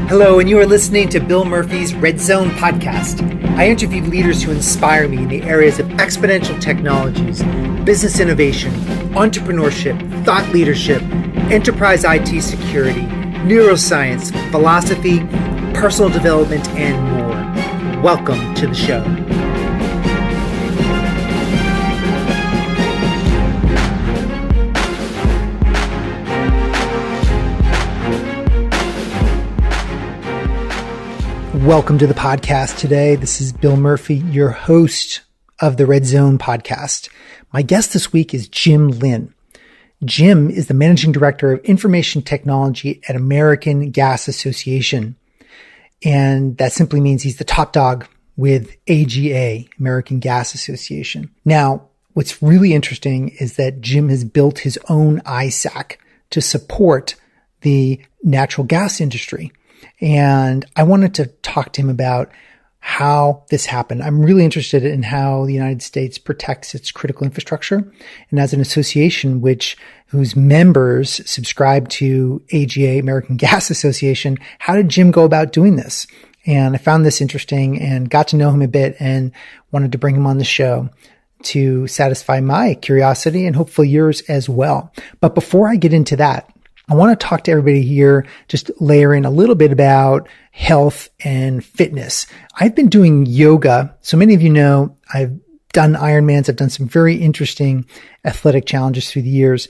Hello, and you are listening to Bill Murphy's Red Zone podcast. I interview leaders who inspire me in the areas of exponential technologies, business innovation, entrepreneurship, thought leadership, enterprise IT security, neuroscience, philosophy, personal development, and more. Welcome to the show. Welcome to the podcast today. This is Bill Murphy, your host of the Red Zone podcast. My guest this week is Jim Linn. Jim is the Managing Director of Information Technology at American Gas Association. And that simply means he's the top dog with AGA, American Gas Association. Now, what's really interesting is that Jim has built his own ISAC to support the natural gas industry. And I wanted to talk to him about how this happened. I'm really interested in how the United States protects its critical infrastructure. And as an association whose members subscribe to AGA, American Gas Association, how did Jim go about doing this? And I found this interesting and got to know him a bit and wanted to bring him on the show to satisfy my curiosity and hopefully yours as well. But before I get into that, I want to talk to everybody here, just layer in a little bit about health and fitness. I've been doing yoga. So many of you know I've done Ironmans. I've done some very interesting athletic challenges through the years.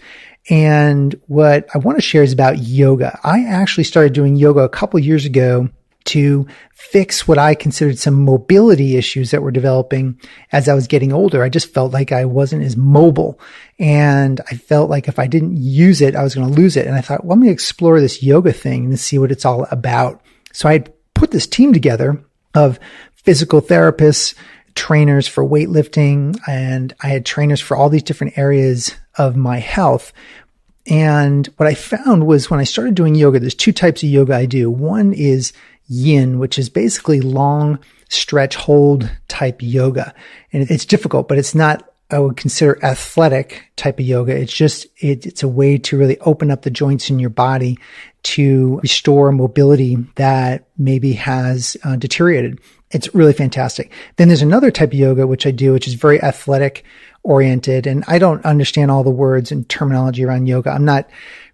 And what I want to share is about yoga. I actually started doing yoga a couple years ago to fix what I considered some mobility issues that were developing as I was getting older. I just felt like I wasn't as mobile, and I felt like if I didn't use it, I was going to lose it. And I thought, well, let me explore this yoga thing and see what it's all about. So I put this team together of physical therapists, trainers for weightlifting, and I had trainers for all these different areas of my health. And what I found was when I started doing yoga, there's two types of yoga I do. One is yin, which is basically long stretch hold type yoga. And it's difficult, but it's not, I would consider, athletic type of yoga. It's a way to really open up the joints in your body to restore mobility that maybe has deteriorated. It's really fantastic. Then there's another type of yoga, which I do, which is very athletic oriented. And I don't understand all the words and terminology around yoga. I'm not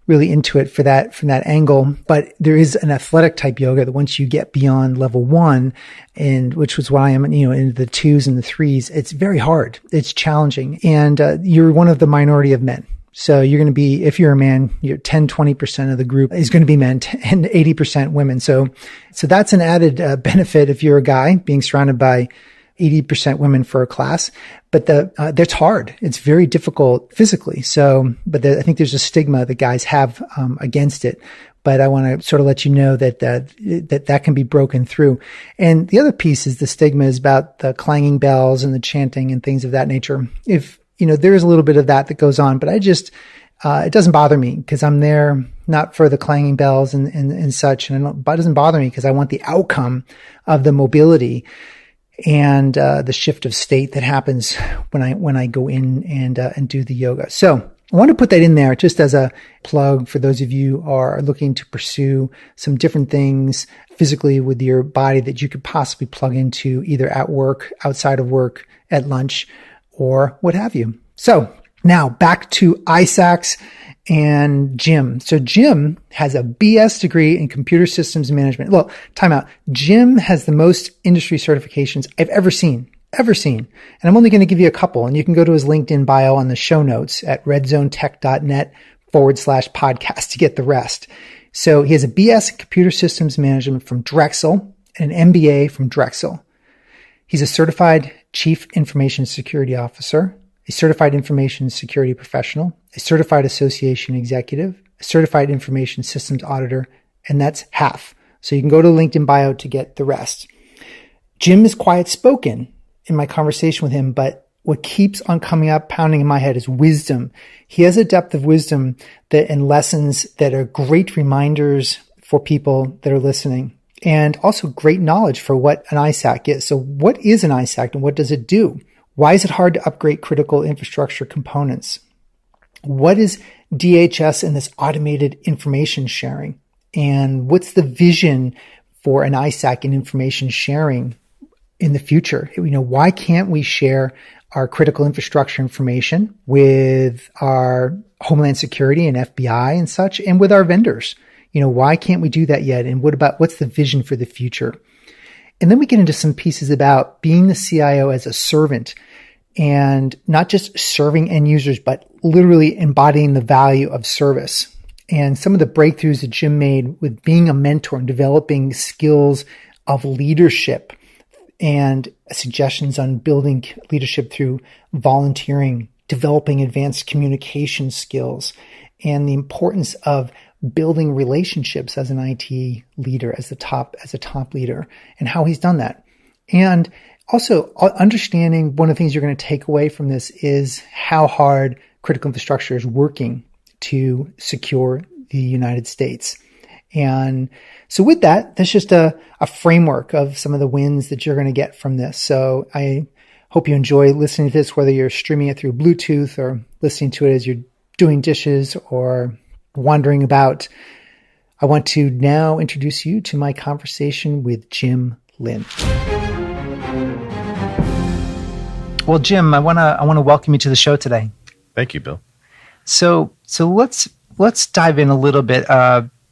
really into it from that angle, but there is an athletic type yoga that once you get beyond level 1, and which was why I'm, into the 2s and the 3s, it's very hard. It's challenging. And, you're one of the minority of men. So you're going to be, if you're a man, you're 10-20% of the group is going to be men and 80% women. So that's an added benefit if you're a guy being surrounded by 80% women for a class, but that's hard. It's very difficult physically. So, but I think there's a stigma that guys have against it. But I want to sort of let you know that can be broken through. And the other piece is the stigma is about the clanging bells and the chanting and things of that nature. If there is a little bit of that goes on, but it doesn't bother me because I'm there not for the clanging bells and such, and it doesn't bother me because I want the outcome of the mobility and the shift of state that happens when I go in and do the yoga. So I want to put that in there just as a plug for those of you who are looking to pursue some different things physically with your body that you could possibly plug into either at work, outside of work, at lunch, or what have you. So now back to ISACs and Jim. So Jim has a BS degree in computer systems management. Well, time out. Jim has the most industry certifications I've ever seen. And I'm only going to give you a couple, and you can go to his LinkedIn bio on the show notes at redzonetech.net/podcast to get the rest. So he has a BS in computer systems management from Drexel and an M.B.A. from Drexel. He's a certified chief information security officer, a certified information security professional, a certified association executive, a certified information systems auditor, and that's half. So you can go to LinkedIn bio to get the rest. Jim is quiet spoken in my conversation with him, but what keeps on coming up, pounding in my head is wisdom. He has a depth of wisdom and lessons that are great reminders for people that are listening, and also great knowledge for what an ISAC is. So what is an ISAC and what does it do? Why is it hard to upgrade critical infrastructure components? What is DHS and this automated information sharing? And what's the vision for an ISAC and information sharing in the future? Why can't we share our critical infrastructure information with our Homeland Security and FBI and such, and with our vendors? Why can't we do that yet? And what's the vision for the future? And then we get into some pieces about being the CIO as a servant, and not just serving end users, but literally embodying the value of service. And some of the breakthroughs that Jim made with being a mentor and developing skills of leadership, and suggestions on building leadership through volunteering, developing advanced communication skills, and the importance of building relationships as an IT leader, as a top leader, and how he's done that. And also understanding one of the things you're going to take away from this is how hard critical infrastructure is working to secure the United States. And so with that, that's just a framework of some of the wins that you're going to get from this. So I hope you enjoy listening to this, whether you're streaming it through Bluetooth or listening to it as you're doing dishes or wandering about. I want to now introduce you to my conversation with Jim Linn. Well, Jim, I want to welcome you to the show today. Thank you, Bill. So let's dive in a little bit.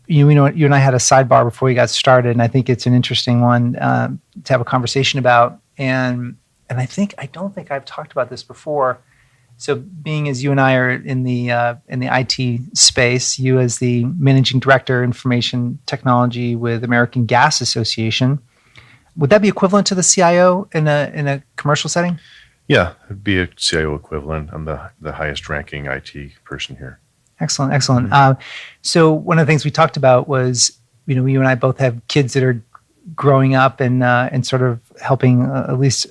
You and I had a sidebar before we got started, and I think it's an interesting one to have a conversation about. And I don't think I've talked about this before. So, being as you and I are in the IT space, you as the managing director, information technology with American Gas Association, would that be equivalent to the CIO in a commercial setting? Yeah, it'd be a CIO equivalent. I'm the highest ranking IT person here. Excellent. So one of the things we talked about was, you and I both have kids that are growing up and sort of helping at least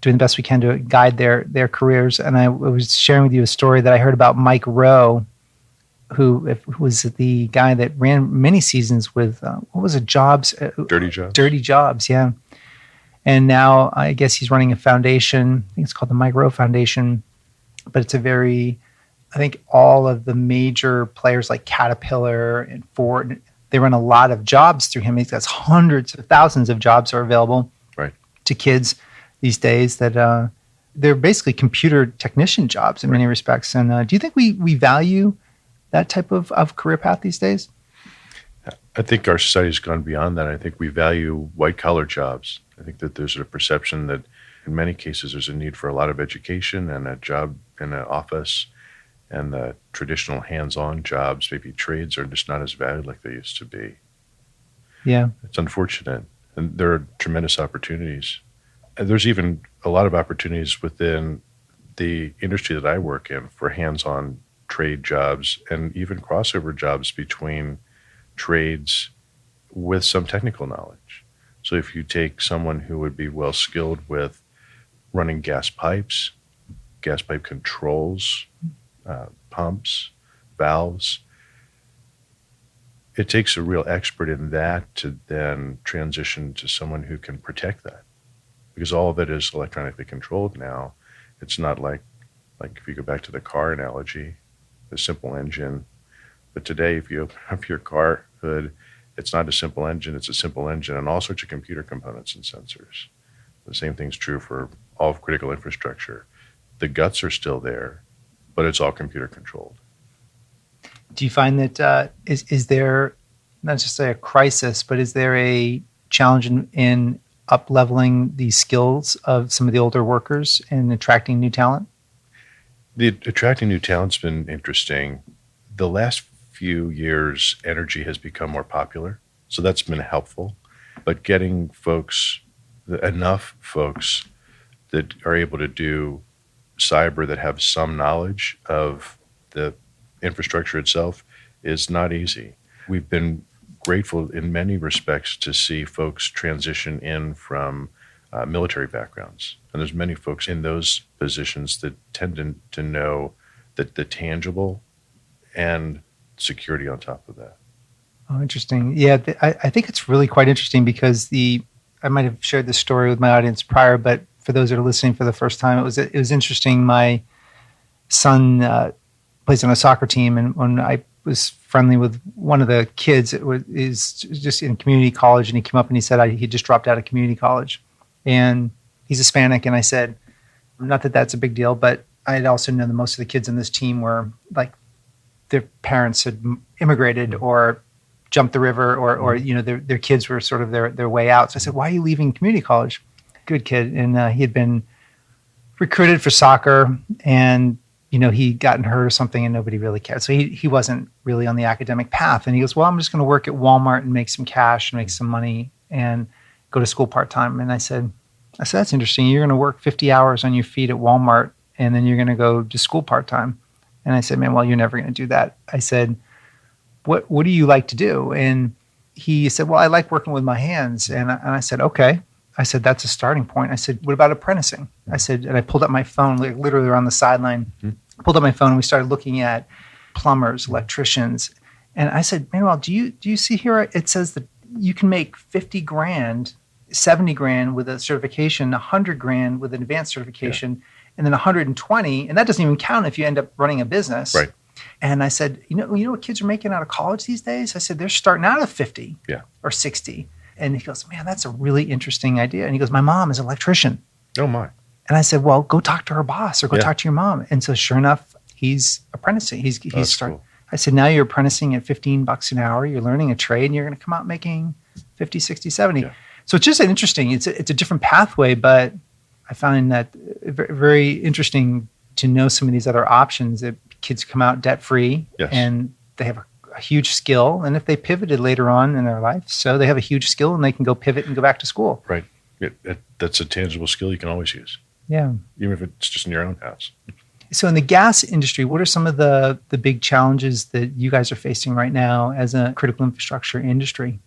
doing the best we can to guide their careers. And I was sharing with you a story that I heard about Mike Rowe, who was the guy that ran many seasons with, what was it, Jobs? Dirty Jobs. Dirty Jobs, yeah. And now I guess he's running a foundation. I think it's called the Mike Rowe Foundation. But it's I think all of the major players like Caterpillar and Ford, they run a lot of jobs through him. He's got hundreds of thousands of jobs are available to kids these days that they're basically computer technician jobs in many respects. And do you think we value that type of career path these days? I think our society's gone beyond that. I think we value white-collar jobs. I think that there's a perception that in many cases there's a need for a lot of education and a job in an office, and the traditional hands-on jobs, maybe trades, are just not as valued like they used to be. Yeah. It's unfortunate. And there are tremendous opportunities. And there's even a lot of opportunities within the industry that I work in for hands-on trade jobs and even crossover jobs between trades with some technical knowledge. So if you take someone who would be well skilled with running gas pipe controls, pumps, valves, it takes a real expert in that to then transition to someone who can protect that. Because all of it is electronically controlled now. It's not like if you go back to the car analogy, the simple engine. But today, if you open up your car hood, it's not a simple engine, it's a simple engine and all sorts of computer components and sensors. The same thing's true for all of critical infrastructure. The guts are still there, but it's all computer controlled. Do you find that is there not just a crisis, but is there a challenge in up-leveling the skills of some of the older workers and attracting new talent? The attracting new talent's been interesting. The last few years, energy has become more popular, so that's been helpful. But getting enough folks that are able to do cyber that have some knowledge of the infrastructure itself is not easy. We've been grateful in many respects to see folks transition in from military backgrounds. And there's many folks in those positions that tend to know that the tangible and security on top of that. Oh, interesting. Yeah, I think it's really quite interesting because I might have shared this story with my audience prior, but for those that are listening for the first time, it was interesting. My son plays on a soccer team, and when I was friendly with one of the kids that is just in community college, and he came up and he said he just dropped out of community college, and he's Hispanic. And I said, not that that's a big deal, but I'd also know that most of the kids in this team were like their parents had immigrated or jumped the river, or their kids were sort of their way out. So I said, why are you leaving community college? Good kid, and he had been recruited for soccer, and he'd gotten hurt or something, and nobody really cared. So he wasn't really on the academic path. And he goes, well, I'm just going to work at Walmart and make some cash and make some money and go to school part-time. And I said, that's interesting. You're going to work 50 hours on your feet at Walmart, and then you're going to go to school part-time. And I said, man, well, you're never going to do that. I said, what do you like to do? And he said, well, I like working with my hands. And I said, okay. I said, that's a starting point. I said, what about apprenticing? I said, and I pulled up my phone, like literally on the sideline, pulled up my phone, and we started looking at plumbers, electricians. And I said, Manuel, do you see here? It says that you can make 50 grand, 70 grand with a certification, 100 grand with an advanced certification, and then 120. And that doesn't even count if you end up running a business. Right. And I said, you know what kids are making out of college these days? I said, they're starting out at 50 or 60. And he goes, man, that's a really interesting idea. And he goes, my mom is an electrician. Oh, my. And I said, well, go talk to her boss or go talk to your mom. And so sure enough, he's apprenticing. He's starting. Cool. I said, now you're apprenticing at $15 an hour. You're learning a trade, and you're going to come out making 50, 60, 70. Yeah. So it's just an interesting, it's a different pathway, but I find that very interesting to know some of these other options that kids come out debt-free and they have a huge skill. And if they pivoted later on in their life, so they have a huge skill and they can go pivot and go back to school. Right. That's a tangible skill you can always use. Yeah. Even if it's just in your own house. So in the gas industry, what are some of the big challenges that you guys are facing right now as a critical infrastructure industry?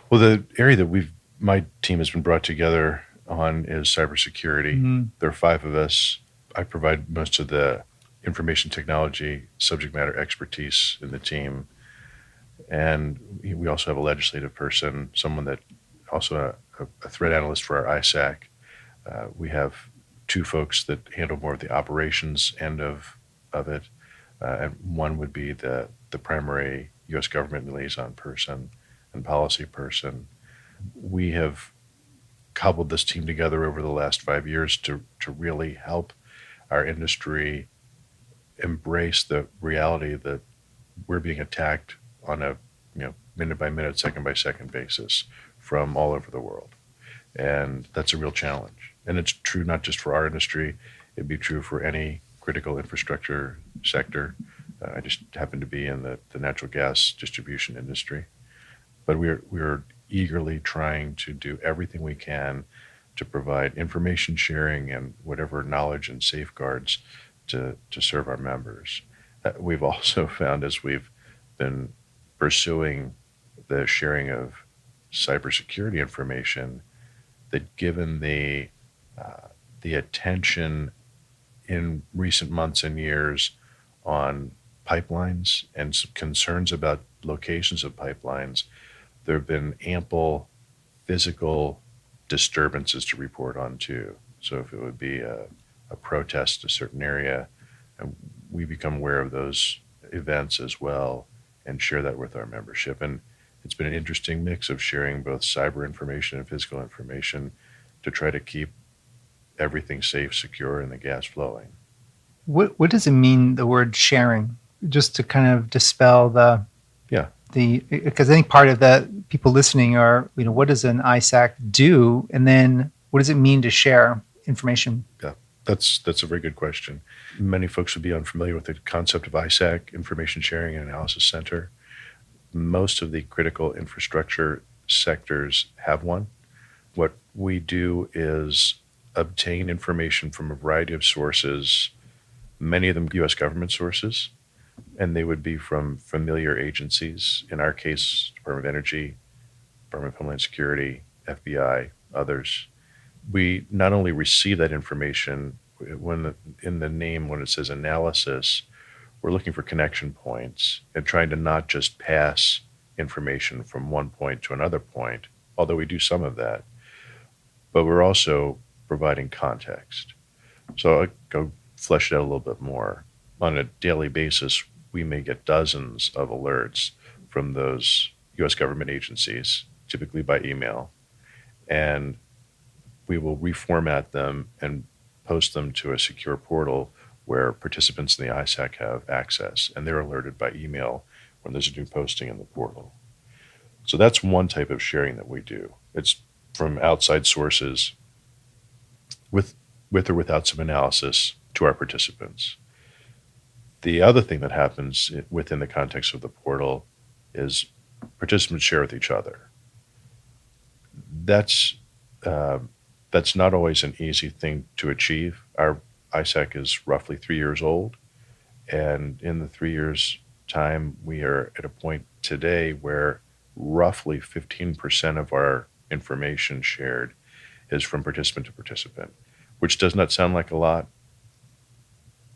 Well, the area that my team has been brought together on is cybersecurity. Mm-hmm. There are 5 of us. I provide most of the information technology subject matter expertise in the team. And we also have a legislative person, someone that also a threat analyst for our ISAC. We have 2 folks that handle more of the operations end of it. And one would be the primary U.S. government liaison person and policy person. We have cobbled this team together over the last 5 years to really help our industry embrace the reality that we're being attacked on a minute by minute, second by second basis from all over the world. And that's a real challenge. And it's true not just for our industry, it'd be true for any critical infrastructure sector. I just happen to be in the natural gas distribution industry. But we're eagerly trying to do everything we can to provide information sharing and whatever knowledge and safeguards to serve our members. We've also found, as we've been pursuing the sharing of cybersecurity information, that given the attention in recent months and years on pipelines and some concerns about locations of pipelines, there have been ample physical disturbances to report on too. So if it would be a protest in a certain area, we become aware of those events as well and share that with our membership. And it's been an interesting mix of sharing both cyber information and physical information to try to keep everything safe, secure, and the gas flowing. What does it mean, the word sharing? Just to kind of dispel because I think part of the people listening are, what does an ISAC do? And then what does it mean to share information? Yeah, that's a very good question. Many folks would be unfamiliar with the concept of ISAC, Information Sharing and Analysis Center. Most of the critical infrastructure sectors have one. What we do is obtain information from a variety of sources, many of them U.S. government sources, and they would be from familiar agencies. In our case, Department of Energy, Department of Homeland Security, FBI, others. We not only receive that information, when it says analysis, we're looking for connection points and trying to not just pass information from one point to another point, although we do some of that, but we're also providing context. So I'll go flesh it out a little bit more. On a daily basis, we may get dozens of alerts from those U.S. government agencies, typically by email, and we will reformat them and post them to a secure portal where participants in the ISAC have access, and they're alerted by email when there's a new posting in the portal. So that's one type of sharing that we do. It's from outside sources with or without some analysis to our participants. The other thing that happens within the context of the portal is participants share with each other. That's not always an easy thing to achieve. Our ISAC is roughly 3 years old, and in the 3 years' time, we are at a point today where roughly 15% of our information shared is from participant to participant, which does not sound like a lot,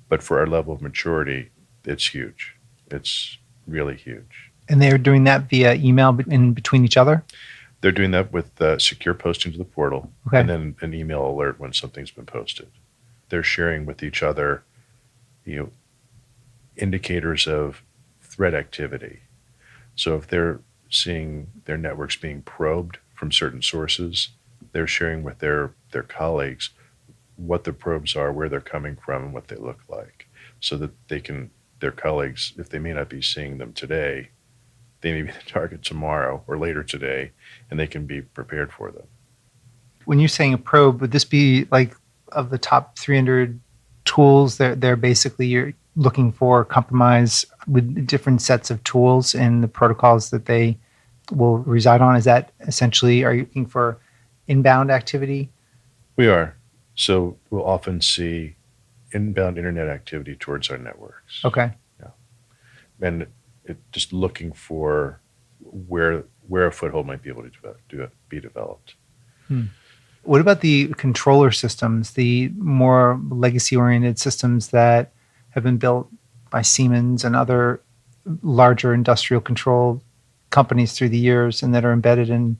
but for our level of maturity, it's huge. It's really huge. And they're doing that via email in between each other? They're doing that with secure posting to the portal, and then an email alert when something's been posted. They're sharing with each other, indicators of threat activity. So if they're seeing their networks being probed from certain sources, they're sharing with their colleagues what the probes are, where they're coming from, and what they look like, so that their colleagues, if they may not be seeing them today, they may be the target tomorrow or later today, and they can be prepared for them. When you're saying a probe, would this be like of the top 300 tools? They're basically, you're looking for compromise with different sets of tools and the protocols that they will reside on. Is that essentially, are you looking for inbound activity? We are. So we'll often see inbound internet activity towards our networks. Okay. Yeah. And just looking for where a foothold might be able to be developed. What about the controller systems, the more legacy-oriented systems that have been built by Siemens and other larger industrial control companies through the years, and that are embedded in,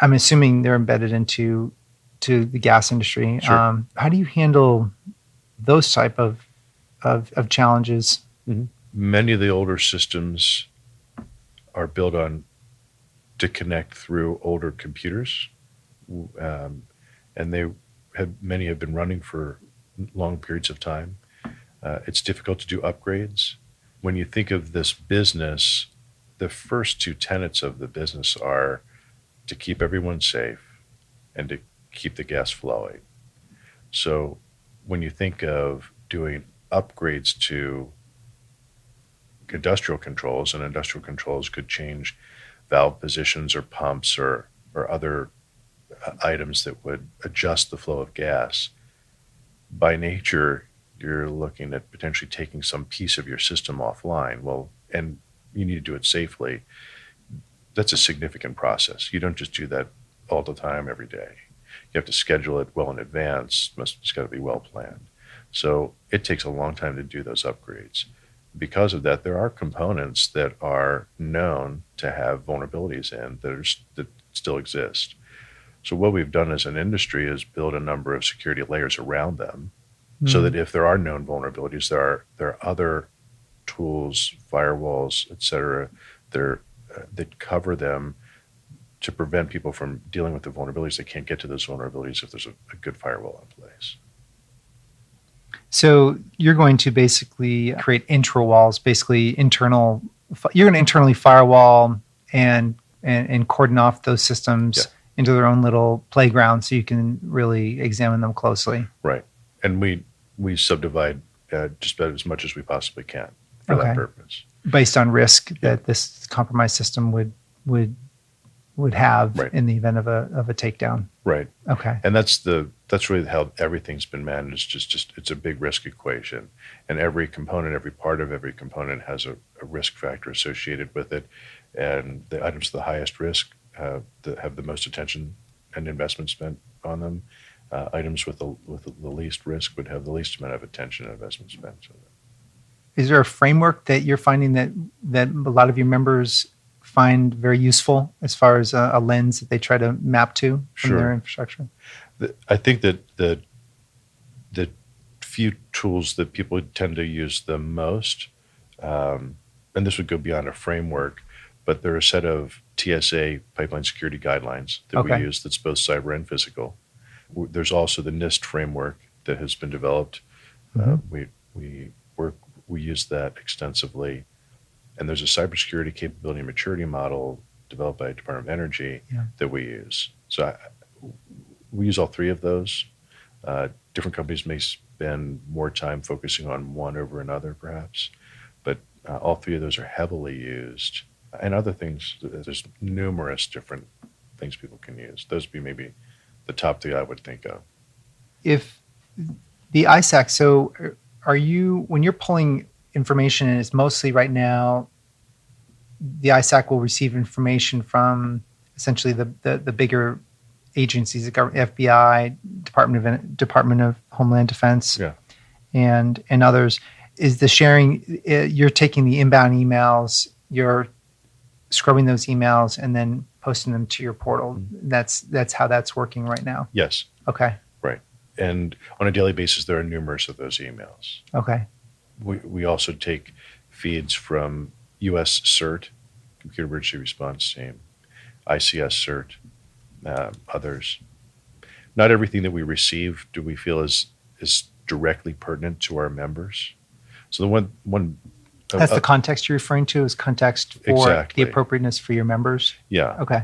I'm assuming they're embedded into the gas industry. Sure. How do you handle those type of challenges? Mm-hmm. Many of the older systems are built to connect through older computers, and many have been running for long periods of time. It's difficult to do upgrades. When you think of this business, the first two tenets of the business are to keep everyone safe and to keep the gas flowing. So when you think of doing upgrades to industrial controls, and industrial controls could change valve positions or pumps or other items that would adjust the flow of gas, by nature, you're looking at potentially taking some piece of your system offline. Well, and you need to do it safely. That's a significant process. You don't just do that all the time, every day. You have to schedule it well in advance. It's got to be well planned. So it takes a long time to do those upgrades. Because of that, there are components that are known to have vulnerabilities in that still exist. So what we've done as an industry is build a number of security layers around them, so that if there are known vulnerabilities, there are other tools, firewalls, et cetera, that cover them to prevent people from dealing with the vulnerabilities. They can't get to those vulnerabilities if there's a good firewall in place. So you're going to basically create intro walls, basically internal. You're going to internally firewall and cordon off those systems into their own little playground, so you can really examine them closely. Right, and we subdivide just about as much as we possibly can for that purpose, based on risk that this compromised system would have in the event of a takedown. Right. Okay. And that's really how everything's been managed. Just it's a big risk equation, and every part of every component has a risk factor associated with it, and the items with the highest risk that have the most attention and investment spent on them. Items with the least risk would have the least amount of attention and investment spent. Is there a framework that you're finding that a lot of your members find very useful as far as a lens that they try to map to from their infrastructure? I think that the few tools that people tend to use the most and this would go beyond a framework, but there are a set of TSA pipeline security guidelines that we use that's both cyber and physical. There's also the NIST framework that has been developed. We use that extensively. And there's a cybersecurity capability and maturity model developed by the Department of Energy that we use. So we use all three of those. Different companies may spend more time focusing on one over another, perhaps, but all three of those are heavily used. And other things, there's numerous different things people can use. Those would be maybe the top three I would think of. If the ISAC, so are you, when you're pulling information, and it's mostly right now, the ISAC will receive information from essentially the bigger agencies, the government, FBI, Department of Homeland Defense, and others. Is the sharing? You're taking the inbound emails, you're scrubbing those emails, and then posting them to your portal. That's how that's working right now. Yes. Okay. Right. And on a daily basis, there are numerous of those emails. Okay. We also take feeds from U.S. CERT, Computer Emergency Response Team, ICS CERT, others. Not everything that we receive do we feel is directly pertinent to our members. So the one that's the context you're referring to, is context for the appropriateness for your members? Yeah. Okay.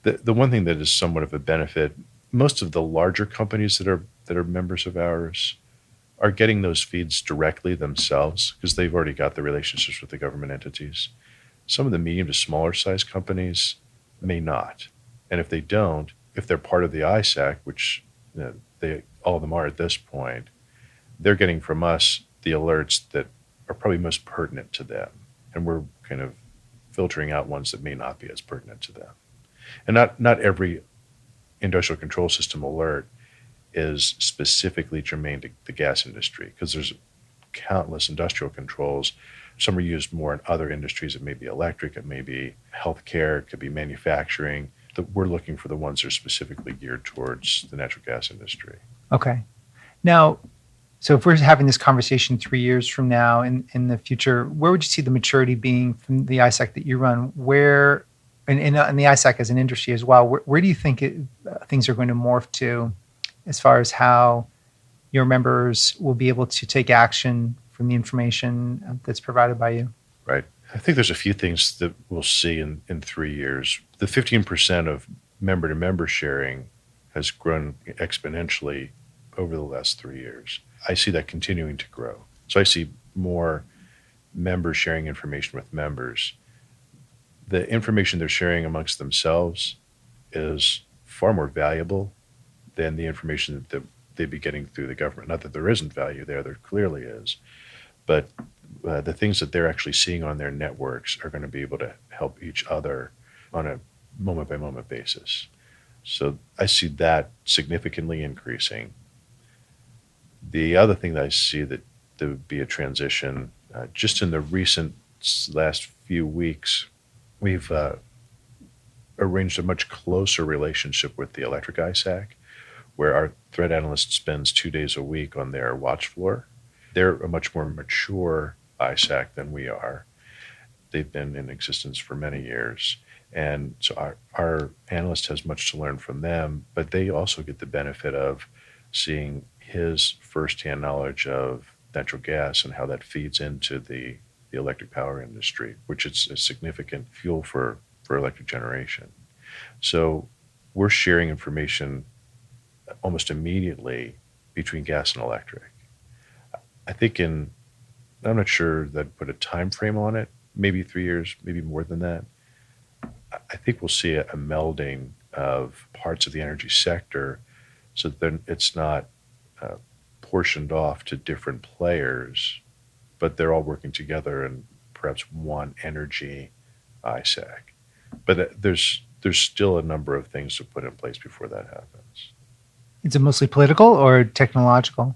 The one thing that is somewhat of a benefit, most of the larger companies that are members of ours are getting those feeds directly themselves because they've already got the relationships with the government entities. Some of the medium to smaller size companies may not. And if they don't, if they're part of the ISAC, which all of them are at this point, they're getting from us the alerts that are probably most pertinent to them. And we're kind of filtering out ones that may not be as pertinent to them. And not every industrial control system alert is specifically germane to the gas industry, because there's countless industrial controls. Some are used more in other industries. It may be electric, it may be healthcare, it could be manufacturing. We're looking for the ones that are specifically geared towards the natural gas industry. Okay. Now, so if we're having this conversation 3 years from now in the future, where would you see the maturity being from the ISAC that you run? Where, and the ISAC as an industry as well, where do you think things are going to morph to as far as how your members will be able to take action from the information that's provided by you? Right. I think there's a few things that we'll see in 3 years. The 15% of member-to-member sharing has grown exponentially over the last 3 years. I see that continuing to grow. So I see more members sharing information with members. The information they're sharing amongst themselves is far more valuable than the information that they'd be getting through the government. Not that there isn't value there clearly is. But the things that they're actually seeing on their networks are going to be able to help each other on a moment-by-moment basis. So I see that significantly increasing. The other thing that I see that there would be a transition, just in the recent last few weeks, we've arranged a much closer relationship with the electric ISAC, where our threat analyst spends 2 days a week on their watch floor. They're a much more mature ISAC than we are. They've been in existence for many years. And so our analyst has much to learn from them, but they also get the benefit of seeing his firsthand knowledge of natural gas and how that feeds into the electric power industry, which is a significant fuel for electric generation. So we're sharing information almost immediately between gas and electric. I think I'm not sure that I'd put a time frame on it, maybe 3 years, maybe more than that. I think we'll see a melding of parts of the energy sector so that it's not portioned off to different players, but they're all working together in perhaps one energy ISAC. But there's still a number of things to put in place before that happens. Is it mostly political or technological?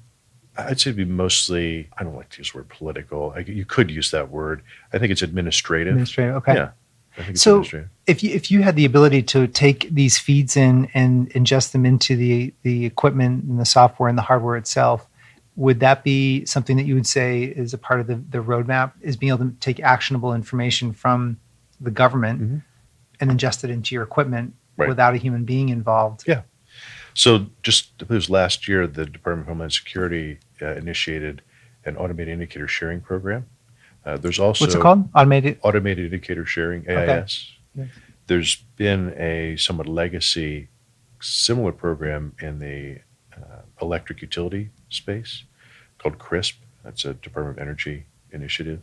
I'd say it'd be mostly, I don't like to use the word political. You could use that word. I think it's administrative. Administrative, okay. Yeah. I think it's so administrative. If you had the ability to take these feeds in and ingest them into the equipment and the software and the hardware itself, would that be something that you would say is a part of the roadmap, is being able to take actionable information from the government and ingest it into your equipment without a human being involved? Yeah. So just it was last year, the Department of Homeland Security initiated an automated indicator sharing program. There's also— What's it called? Automated Indicator Sharing, AIS. Okay. There's been a somewhat legacy similar program in the electric utility space called CRISP. That's a Department of Energy initiative.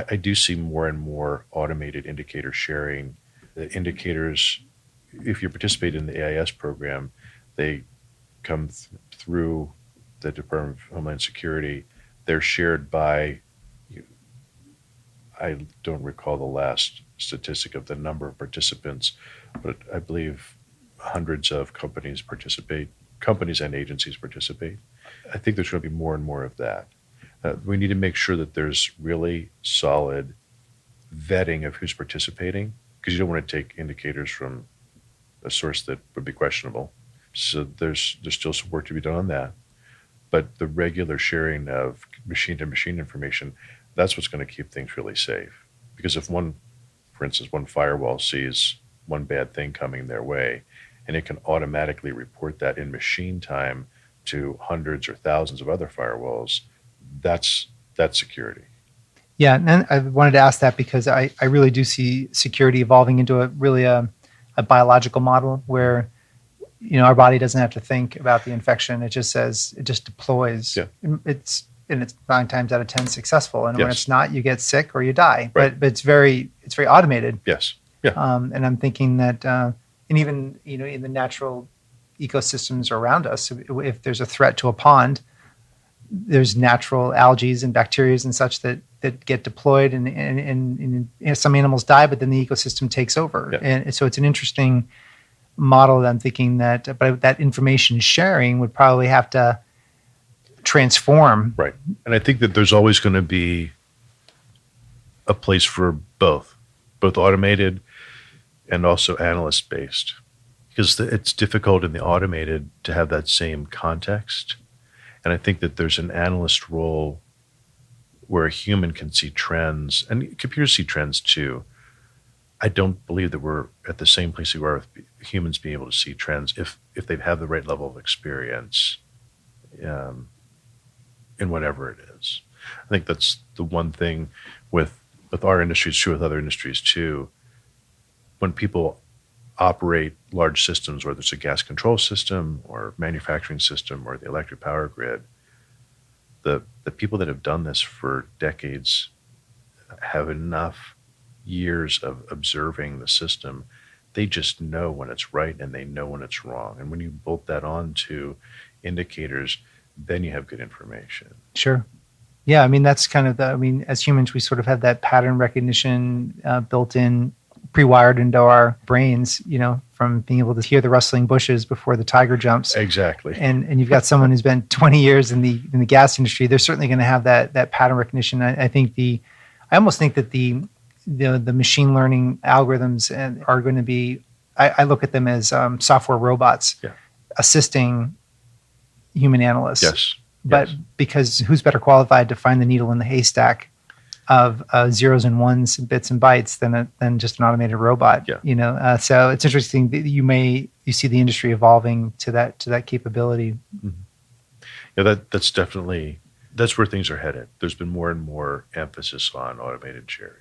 I do see more and more automated indicator sharing. The indicators, if you participate in the AIS program, they come through the Department of Homeland Security. They're shared by— I don't recall the last statistic of the number of participants, but I believe hundreds of companies participate, companies and agencies participate. I think there's going to be more and more of that. We need to make sure that there's really solid vetting of who's participating, because you don't want to take indicators from a source that would be questionable. So there's still some work to be done on that. But the regular sharing of machine-to-machine information, that's what's going to keep things really safe. Because if for instance, one firewall sees one bad thing coming their way, and it can automatically report that in machine time to hundreds or thousands of other firewalls, that's security. Yeah, and I wanted to ask that because I really do see security evolving into a biological model where, our body doesn't have to think about the infection. It just deploys. Yeah. It's 9 times out of 10 successful, and when it's not, you get sick or you die. Right. But it's very automated. Yes. Yeah. And I'm thinking that, and even in the natural ecosystems around us, if there's a threat to a pond, there's natural algae and bacteria and such that get deployed, and some animals die, but then the ecosystem takes over. Yeah. And so it's an interesting model that I'm thinking but that information sharing would probably have to transform. Right. And I think that there's always going to be a place for both automated and also analyst-based, because it's difficult in the automated to have that same context. And I think that there's an analyst role where a human can see trends, and computers see trends too. I don't believe that we're at the same place we are with humans being able to see trends if they have the right level of experience in whatever it is. I think that's the one thing with our industry. It's true with other industries too. When people operate large systems, whether it's a gas control system or manufacturing system or the electric power grid, the people that have done this for decades have enough years of observing the system. They just know when it's right and they know when it's wrong. And when you bolt that onto indicators, then you have good information. Sure. Yeah, that's kind of as humans, we sort of have that pattern recognition built in, pre-wired into our brains, from being able to hear the rustling bushes before the tiger jumps. Exactly. And you've got someone who's been 20 years in the gas industry. They're certainly going to have that pattern recognition. I almost think that the machine learning algorithms are going to be, I look at them as software robots assisting human analysts. Yes. But because who's better qualified to find the needle in the haystack of zeros and ones, bits and bytes than just an automated robot? Yeah. So it's interesting that you see the industry evolving to that capability. Mm-hmm. Yeah, that's where things are headed. There's been more and more emphasis on automated sharing.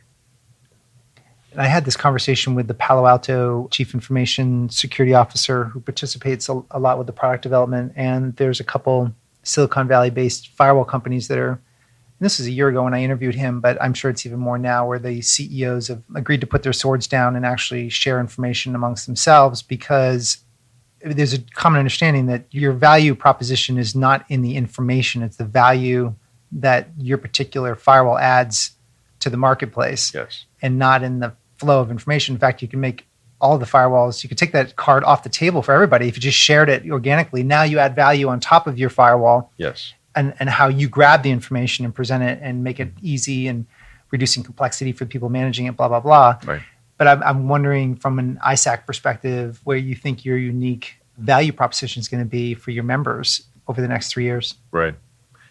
And I had this conversation with the Palo Alto Chief Information Security Officer who participates a lot with the product development. And there's a couple Silicon Valley-based firewall companies that are, and this was a year ago when I interviewed him, but I'm sure it's even more now, where the CEOs have agreed to put their swords down and actually share information amongst themselves, because there's a common understanding that your value proposition is not in the information, it's the value that your particular firewall adds to the marketplace. Yes. And not in the flow of information. In fact, you can make all the firewalls, you could take that card off the table for everybody if you just shared it organically. Now you add value on top of your firewall. Yes. And how you grab the information and present it and make it easy and reducing complexity for people managing it, blah, blah, blah. Right. But I'm wondering from an ISAC perspective, where you think your unique value proposition is going to be for your members over the next 3 years. Right.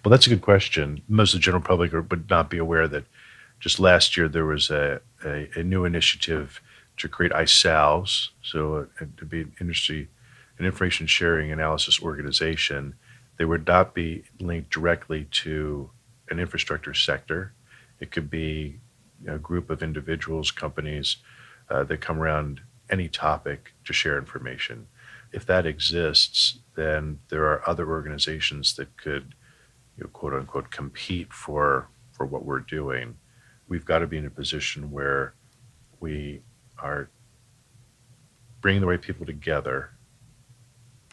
Well, that's a good question. Most of the general public would not be aware that just last year there was a new initiative to create ISALs, so to be an information sharing analysis organization. They would not be linked directly to an infrastructure sector. It could be a group of individuals, companies that come around any topic to share information. If that exists, then there are other organizations that could, quote unquote, compete for what we're doing. We've got to be in a position where we are bringing the right people together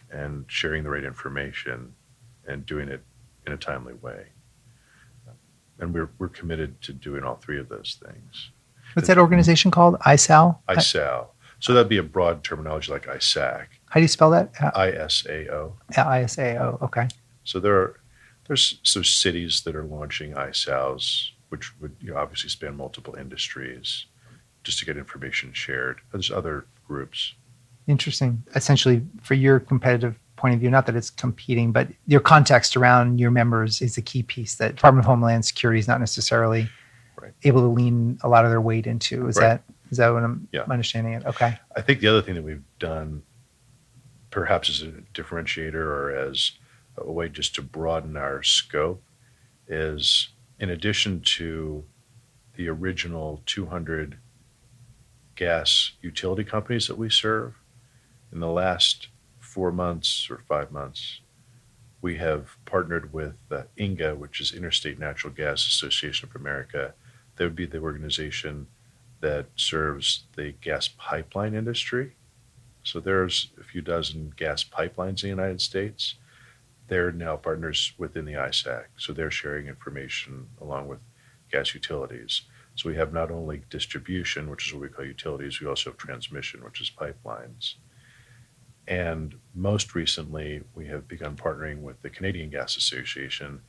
and sharing the right information and doing it in a timely way. And we're committed to doing all three of those things. What's that organization called? ISAL? ISAL. So that'd be a broad terminology like ISAC. How do you spell that? ISAO. ISAO, okay. So there's some cities that are launching ISALs, which would obviously span multiple industries just to get information shared. There's other groups. Interesting. Essentially, for your competitive point of view, not that it's competing, but your context around your members is a key piece that Department of Homeland Security is not necessarily able to lean a lot of their weight into. Is that what I'm understanding it? Okay. I think the other thing that we've done, perhaps as a differentiator or as a way just to broaden our scope, is in addition to the original 200 gas utility companies that we serve, in the last 4 months or 5 months, we have partnered with INGA, which is Interstate Natural Gas Association of America. That would be the organization that serves the gas pipeline industry. So there's a few dozen gas pipelines in the United States. They're now partners within the ISAC. So they're sharing information along with gas utilities. So we have not only distribution, which is what we call utilities, we also have transmission, which is pipelines. And most recently, we have begun partnering with the Canadian Gas Association.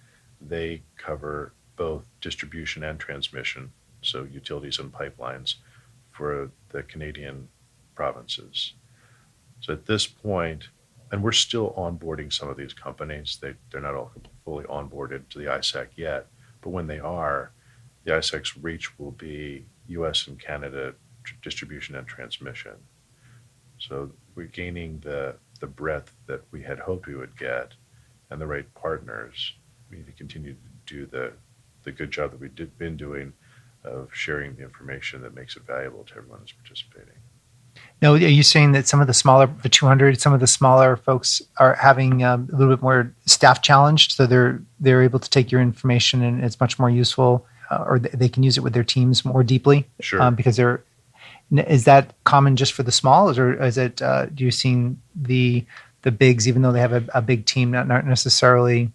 They cover both distribution and transmission, so utilities and pipelines for the Canadian provinces. So at this point, and we're still onboarding some of these companies. They're not all fully onboarded to the ISAC yet, but when they are, the ISAC's reach will be U.S. and Canada distribution and transmission. So we're gaining the breadth that we had hoped we would get and the right partners. We need to continue to do the good job that we've been doing of sharing the information that makes it valuable to everyone who's participating. Now, are you saying that some of the 200, some of the smaller folks are having a little bit more staff challenged, so they're able to take your information and it's much more useful, or they can use it with their teams more deeply? Sure. Because is that common just for the smalls, or is it? Do you see the bigs, even though they have a big team, not necessarily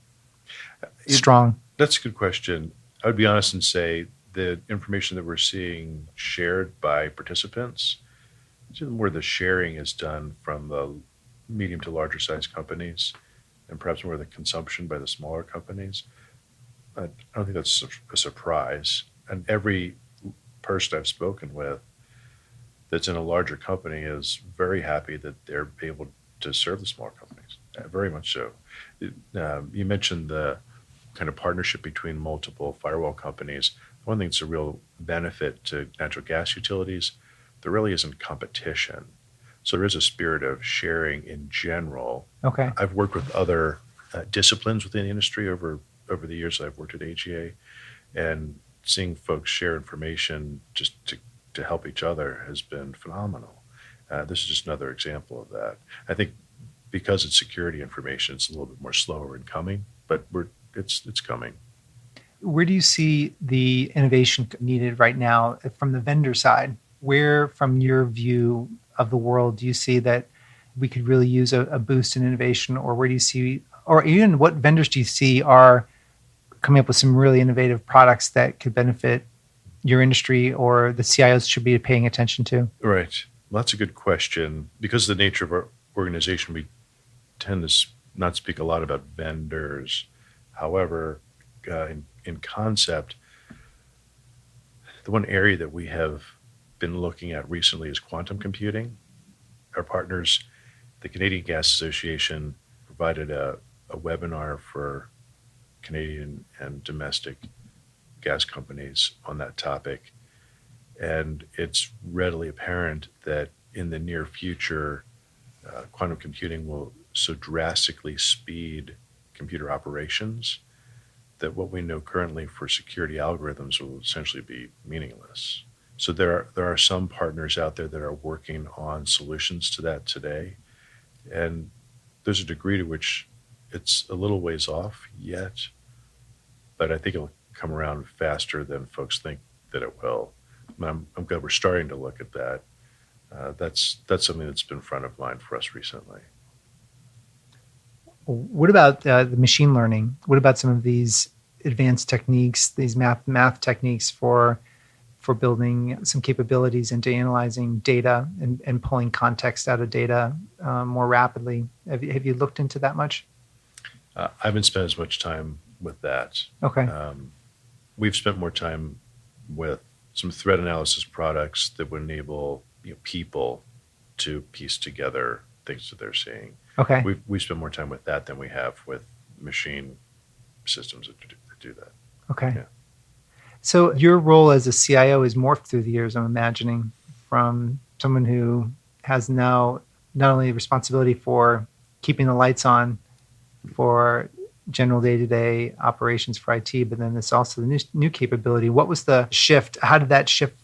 strong? That's a good question. I would be honest and say the information that we're seeing shared by participants, more the sharing is done from the medium to larger size companies and perhaps more of the consumption by the smaller companies. I don't think that's a surprise. And every person I've spoken with that's in a larger company is very happy that they're able to serve the smaller companies, very much so. You mentioned the kind of partnership between multiple firewall companies. One thing that's a real benefit to natural gas utilities, there really isn't competition. So there is a spirit of sharing in general. Okay. I've worked with other disciplines within the industry over the years that I've worked at AGA, and seeing folks share information just to help each other has been phenomenal. This is just another example of that. I think because it's security information, it's a little bit more slower in coming, but it's coming. Where do you see the innovation needed right now from the vendor side? Where, from your view of the world, do you see that we could really use a boost in innovation, or where do you see, or even what vendors do you see are coming up with some really innovative products that could benefit your industry or the CIOs should be paying attention to? Right. Well, that's a good question. Because of the nature of our organization, we tend to not speak a lot about vendors. However, in concept, the one area that we have been looking at recently is quantum computing. Our partners, the Canadian Gas Association, provided a webinar for Canadian and domestic gas companies on that topic. And it's readily apparent that in the near future, quantum computing will so drastically speed computer operations that what we know currently for security algorithms will essentially be meaningless. So there are some partners out there that are working on solutions to that today. And there's a degree to which it's a little ways off yet, but I think it'll come around faster than folks think that it will. I'm glad we're starting to look at that. That's something that's been front of mind for us recently. What about the machine learning? What about some of these advanced techniques, these math techniques for building some capabilities into analyzing data and pulling context out of data more rapidly? Have you looked into that much? I haven't spent as much time with that. Okay. We've spent more time with some threat analysis products that would enable people to piece together things that they're seeing. Okay. We spend more time with that than we have with machine systems that do that. Okay. Yeah. So your role as a CIO is morphed through the years, I'm imagining, from someone who has now not only responsibility for keeping the lights on for general day-to-day operations for IT, but then there's also the new capability. What was the shift? How did that shift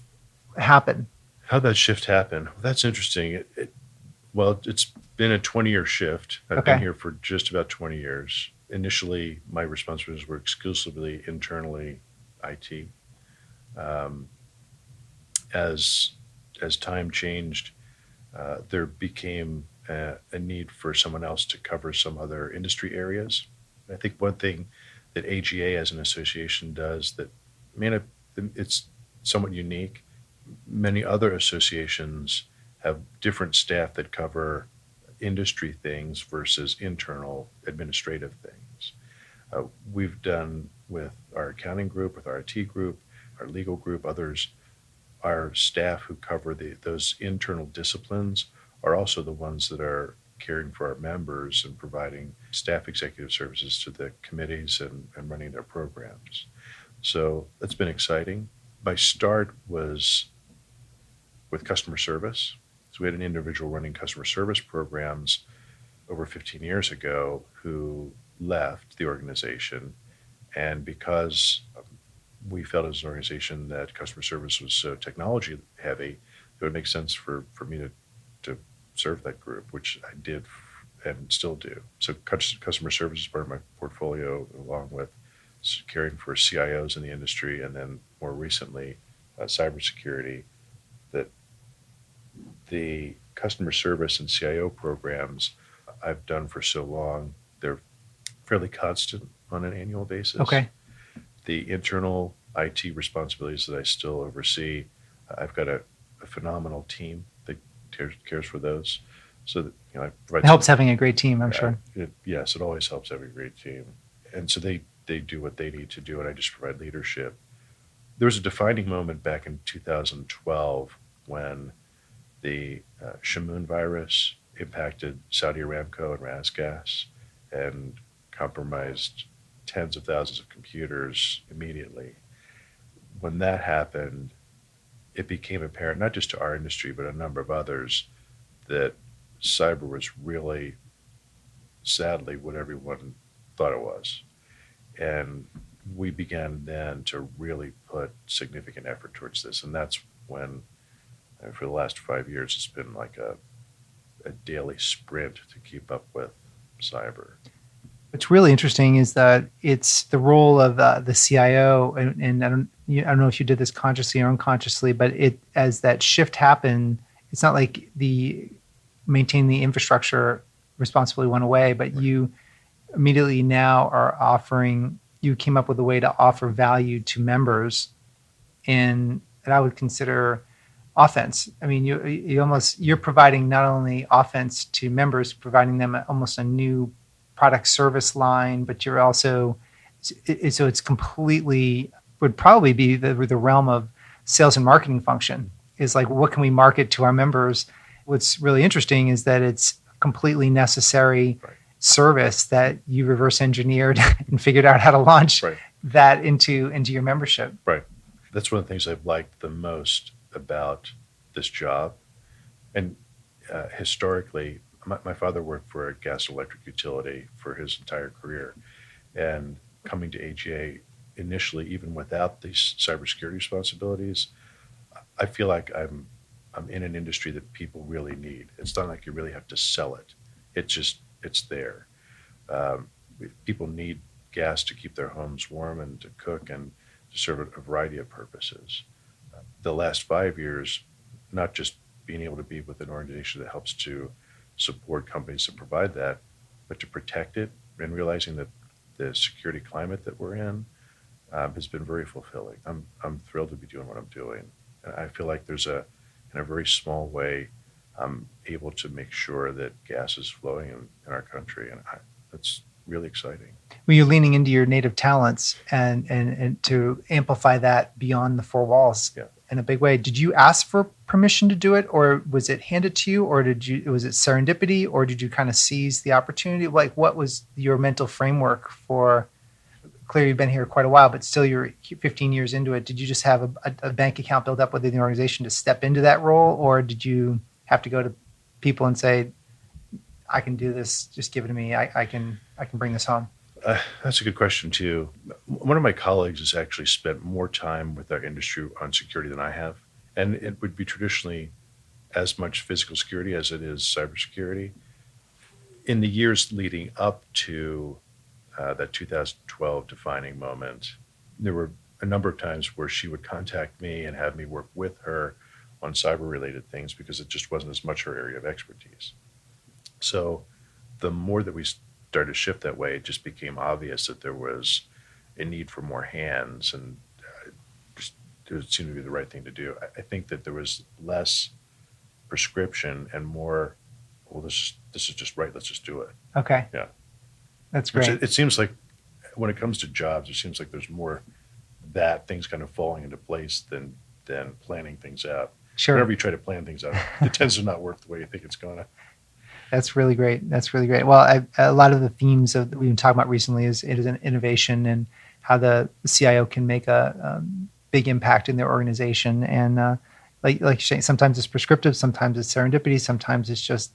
happen? How did that shift happen? Well, that's interesting. It's been a 20-year shift. I've been here for just about 20 years. Initially, my responsibilities were exclusively internally IT. As time changed, there became a need for someone else to cover some other industry areas. I think one thing that AGA as an association does that, it's somewhat unique. Many other associations have different staff that cover industry things versus internal administrative things. We've done with our accounting group, with our IT group, our legal group, others, our staff who cover those internal disciplines are also the ones that are caring for our members and providing staff executive services to the committees and running their programs. So that's been exciting. My start was with customer service. So we had an individual running customer service programs over 15 years ago who left the organization. And because we felt as an organization that customer service was so technology heavy, it would make sense for me to serve that group, which I did and still do. So customer service is part of my portfolio, along with caring for CIOs in the industry, and then more recently, cybersecurity. That the customer service and CIO programs I've done for so long, they're fairly constant on an annual basis. Okay. The internal IT responsibilities that I still oversee, I've got a phenomenal team that cares for those. So that, I provide. It helps having a great team, I'm sure. Yes, it always helps having a great team. And so they do what they need to do, and I just provide leadership. There was a defining moment back in 2012 when the Shamoon virus impacted Saudi Aramco and RasGas and compromised tens of thousands of computers immediately. When that happened, it became apparent, not just to our industry, but a number of others, that cyber was really, sadly, what everyone thought it was. And we began then to really put significant effort towards this. And that's when, for the last 5 years, it's been like a daily sprint to keep up with cyber. What's really interesting is that it's the role of the CIO, and I don't know if you did this consciously or unconsciously, but as that shift happened, it's not like the maintain the infrastructure responsibility went away, but you immediately now you came up with a way to offer value to members in that I would consider offense. I mean, you're providing not only offense to members, providing them almost a new product service line, but you're also, so it's completely, would probably be the realm of sales and marketing function, is like, what can we market to our members? What's really interesting is that it's completely necessary. Right. service that you reverse engineered and figured out how to launch Right. that into your membership. Right. That's one of the things I've liked the most about this job. And historically, my father worked for a gas and electric utility for his entire career. And coming to AGA initially, even without these cybersecurity responsibilities, I feel like I'm in an industry that people really need. It's not like you really have to sell it. It's there. People need gas to keep their homes warm and to cook and to serve a variety of purposes. The last 5 years, not just being able to be with an organization that helps to support companies that provide that, but to protect it, and realizing that the security climate that we're in has been very fulfilling. I'm thrilled to be doing what I'm doing. And I feel like in a very small way, I'm able to make sure that gas is flowing in our country. And that's really exciting. Well, you're leaning into your native talents and to amplify that beyond the four walls in a big way. Did you ask for permission to do it, or was it handed to you, or was it serendipity, or did you kind of seize the opportunity? Like, what was your mental framework for? Clearly, you've been here quite a while, but still, you're 15 years into it. Did you just have a bank account built up within the organization to step into that role, or did you have to go to people and say, "I can do this. Just give it to me. I can bring this home"? That's a good question too. One of my colleagues has actually spent more time with our industry on security than I have, and it would be traditionally as much physical security as it is cybersecurity. In the years leading up to that 2012 defining moment, there were a number of times where she would contact me and have me work with her on cyber-related things because it just wasn't as much her area of expertise. So the more that we started to shift that way, it just became obvious that there was a need for more hands, and it seemed to be the right thing to do. I think that there was less prescription and more, well, this is just right, let's just do it. Okay. Yeah. That's great. It seems like when it comes to jobs, it seems like there's more that things kind of falling into place than planning things out. Sure. Whenever you try to plan things out, it tends to not work the way you think it's going to. That's really great. That's really great. Well, a lot of the themes that we've been talking about recently is an innovation and how the CIO can make a big impact in their organization. And like you're saying, sometimes it's prescriptive, sometimes it's serendipity, sometimes it's just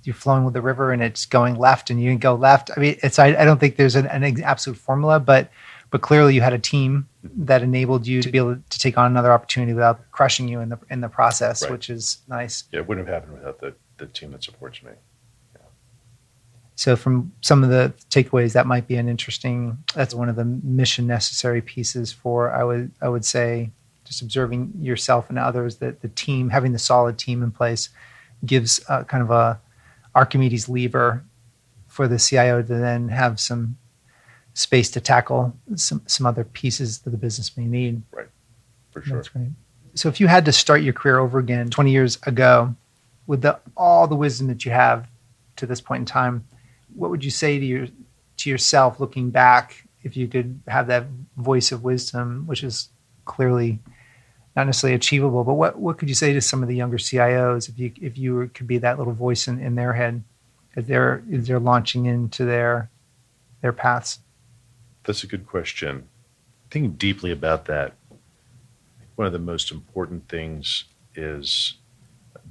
you're flowing with the river and it's going left and you can go left. I mean, I don't think there's an absolute formula, but clearly you had a team that enabled you to be able to take on another opportunity without crushing you in the process, right, which is nice. Yeah, it wouldn't have happened without the team that supports me. Yeah. So from some of the takeaways, that's one of the mission necessary pieces for, I would say, just observing yourself and others, that the team, having the solid team in place gives kind of a Archimedes lever for the CIO to then have some space to tackle some other pieces that the business may need. Right, for sure. That's great. So if you had to start your career over again 20 years ago, with all the wisdom that you have to this point in time, what would you say to yourself looking back, if you could have that voice of wisdom, which is clearly not necessarily achievable, but what could you say to some of the younger CIOs if you could be that little voice in their head as they're launching into their paths? That's a good question. Thinking deeply about that, one of the most important things is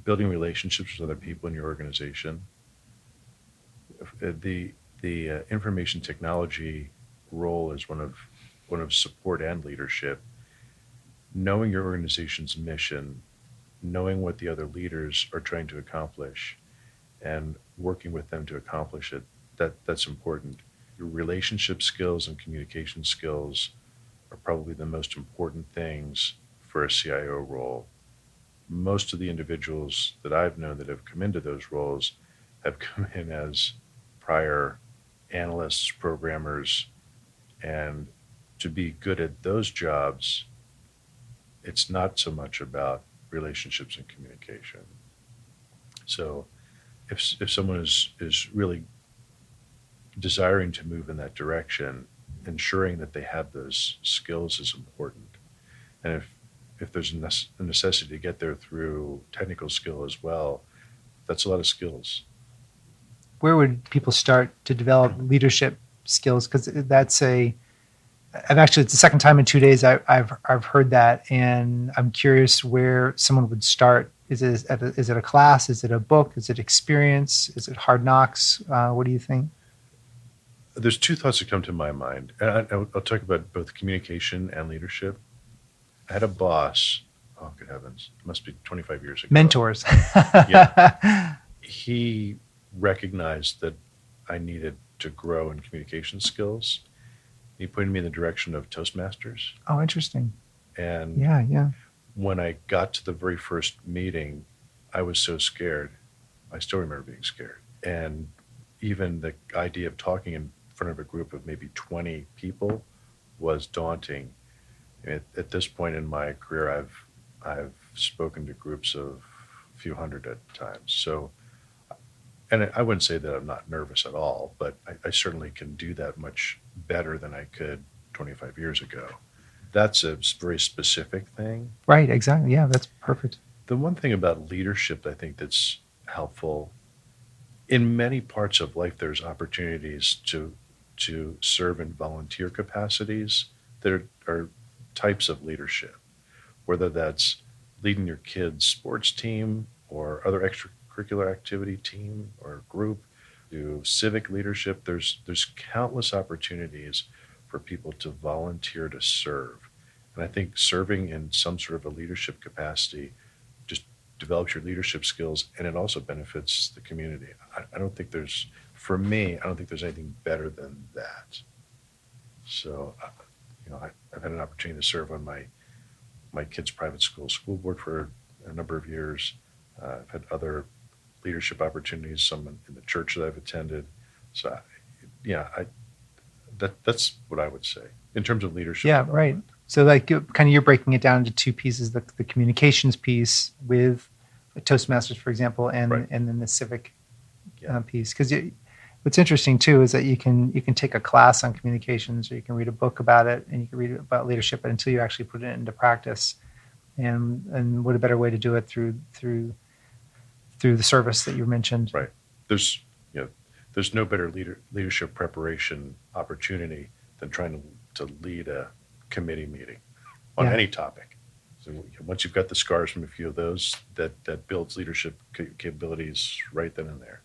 building relationships with other people in your organization. The information technology role is one of support and leadership. Knowing your organization's mission, knowing what the other leaders are trying to accomplish, and working with them to accomplish it, that's important. Your relationship skills and communication skills are probably the most important things for a CIO role. Most of the individuals that I've known that have come into those roles have come in as prior analysts, programmers, and to be good at those jobs, it's not so much about relationships and communication. So if someone is really desiring to move in that direction, ensuring that they have those skills is important. And if there's a necessity to get there through technical skill as well, that's a lot of skills. where would people start to develop leadership skills? Because it's the second time in 2 days I've heard that, and I'm curious where someone would start. Is it a class? Is it a book? Is it experience? Is it Hard Knocks? What do you think? There's two thoughts that come to my mind. And I'll talk about both communication and leadership. I had a boss, oh, good heavens, it must be 25 years ago. Mentors. Yeah. He recognized that I needed to grow in communication skills. He pointed me in the direction of Toastmasters. Oh, interesting. And yeah. When I got to the very first meeting, I was so scared. I still remember being scared. And even the idea of talking in front of a group of maybe 20 people was daunting. At this point in my career, I've spoken to groups of a few hundred at times. So, and I wouldn't say that I'm not nervous at all, but I certainly can do that much better than I could 25 years ago. That's a very specific thing. Right, exactly. Yeah, that's perfect. The one thing about leadership I think that's helpful, in many parts of life, there's opportunities to serve in volunteer capacities that are types of leadership, whether that's leading your kids' sports team or other extracurricular activity team or group, to civic leadership. There's countless opportunities for people to volunteer to serve. And I think serving in some sort of a leadership capacity just develops your leadership skills, and it also benefits the community. I don't think there's anything better than that. So, I've had an opportunity to serve on my kids' private school board for a number of years. I've had other leadership opportunities, some in the church that I've attended. So, that's what I would say in terms of leadership. Yeah, right. So you're breaking it down into two pieces, the communications piece with Toastmasters, for example, and right. and then the civic piece. Because what's interesting too is that you can take a class on communications, or you can read a book about it, and you can read about leadership, but until you actually put it into practice, and what a better way to do it through the service that you mentioned. Right. There's no better leadership preparation opportunity than trying to lead a committee meeting on any topic. So once you've got the scars from a few of those, that builds leadership capabilities right then and there.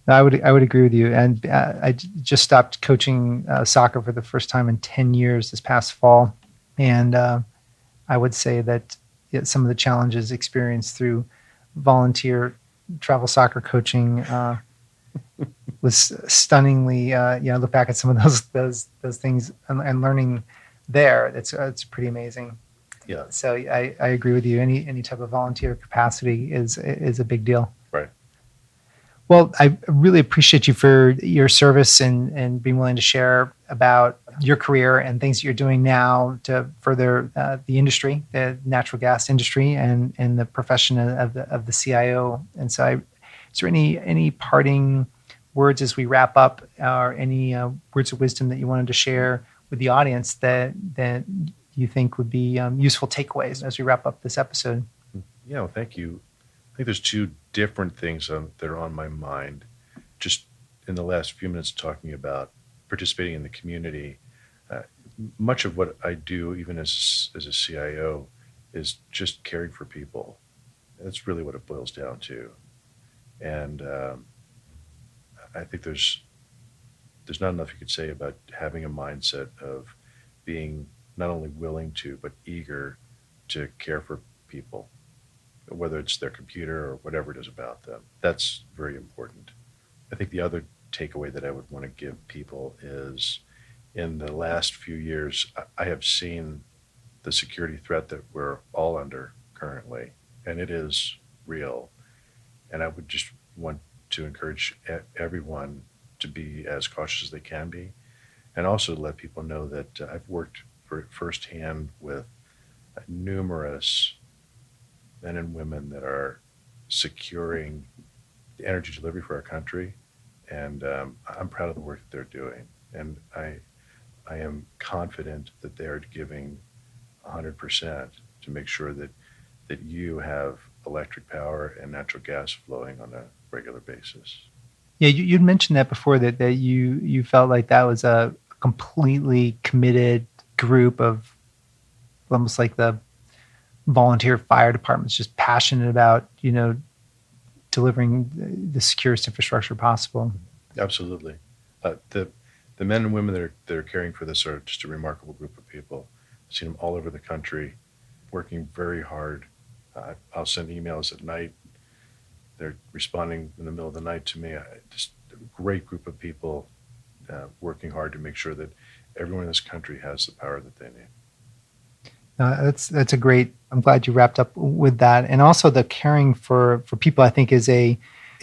I would agree with you. And I just stopped coaching soccer for the first time in 10 years this past fall. And I would say that some of the challenges experienced through volunteer travel soccer coaching was stunningly, look back at some of those things and learning there. It's pretty amazing. Yeah. So I agree with you. Any type of volunteer capacity is a big deal. Right. Well, I really appreciate you for your service and being willing to share about your career and things that you're doing now to further the industry, the natural gas industry, and the profession of the CIO. And so, is there any parting words as we wrap up, or any words of wisdom that you wanted to share with the audience that you think would be useful takeaways as we wrap up this episode? Yeah, well, thank you. I think there's two different things that are on my mind. Just in the last few minutes talking about participating in the community, much of what I do, even as a CIO, is just caring for people. That's really what it boils down to. And I think there's not enough you could say about having a mindset of being not only willing to, but eager to care for people, whether it's their computer or whatever it is about them. That's very important. I think the other takeaway that I would want to give people is, in the last few years, I have seen the security threat that we're all under currently, and it is real. And I would just want to encourage everyone to be as cautious as they can be, and also to let people know that I've worked firsthand with numerous men and women that are securing the energy delivery for our country, and I'm proud of the work that they're doing, and I am confident that they are giving 100% to make sure that you have electric power and natural gas flowing on a regular basis. Yeah, you'd mentioned that before, that you felt like that was a completely committed group of almost like the volunteer fire departments, just passionate about, delivering the securest infrastructure possible. Absolutely. The men and women that are caring for this are just a remarkable group of people. I've seen them all over the country, working very hard. I'll send emails at night. They're responding in the middle of the night to me. Just a great group of people working hard to make sure that everyone in this country has the power that they need. That's a great. I'm glad you wrapped up with that, and also the caring for people. I think it's a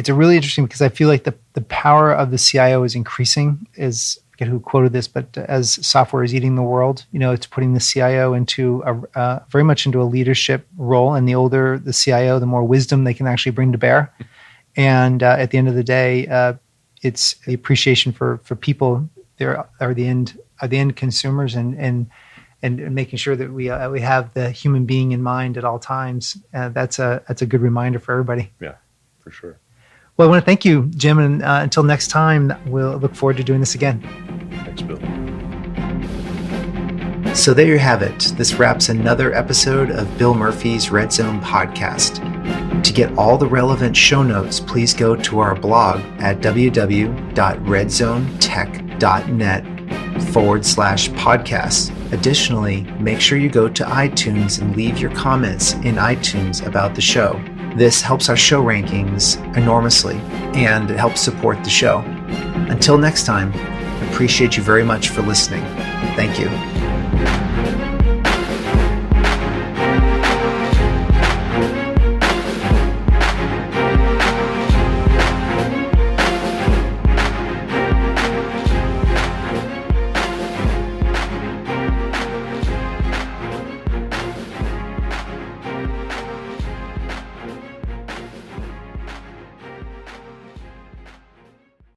really interesting, because I feel like the power of the CIO is increasing. I forget who quoted this, but as software is eating the world, it's putting the CIO into very much into a leadership role. And the older the CIO, the more wisdom they can actually bring to bear. And at the end of the day, it's the appreciation for people. There are the end consumers, and making sure that we have the human being in mind at all times. That's a good reminder for everybody. Yeah, for sure. Well, I want to thank you, Jim, and until next time, we'll look forward to doing this again. Thanks, Bill. So there you have it. This wraps another episode of Bill Murphy's Red Zone podcast. To get all the relevant show notes, please go to our blog at www.redzonetech.net/podcast. Additionally, make sure you go to iTunes and leave your comments in iTunes about the show. This helps our show rankings enormously, and it helps support the show. Until next time, I appreciate you very much for listening. Thank you.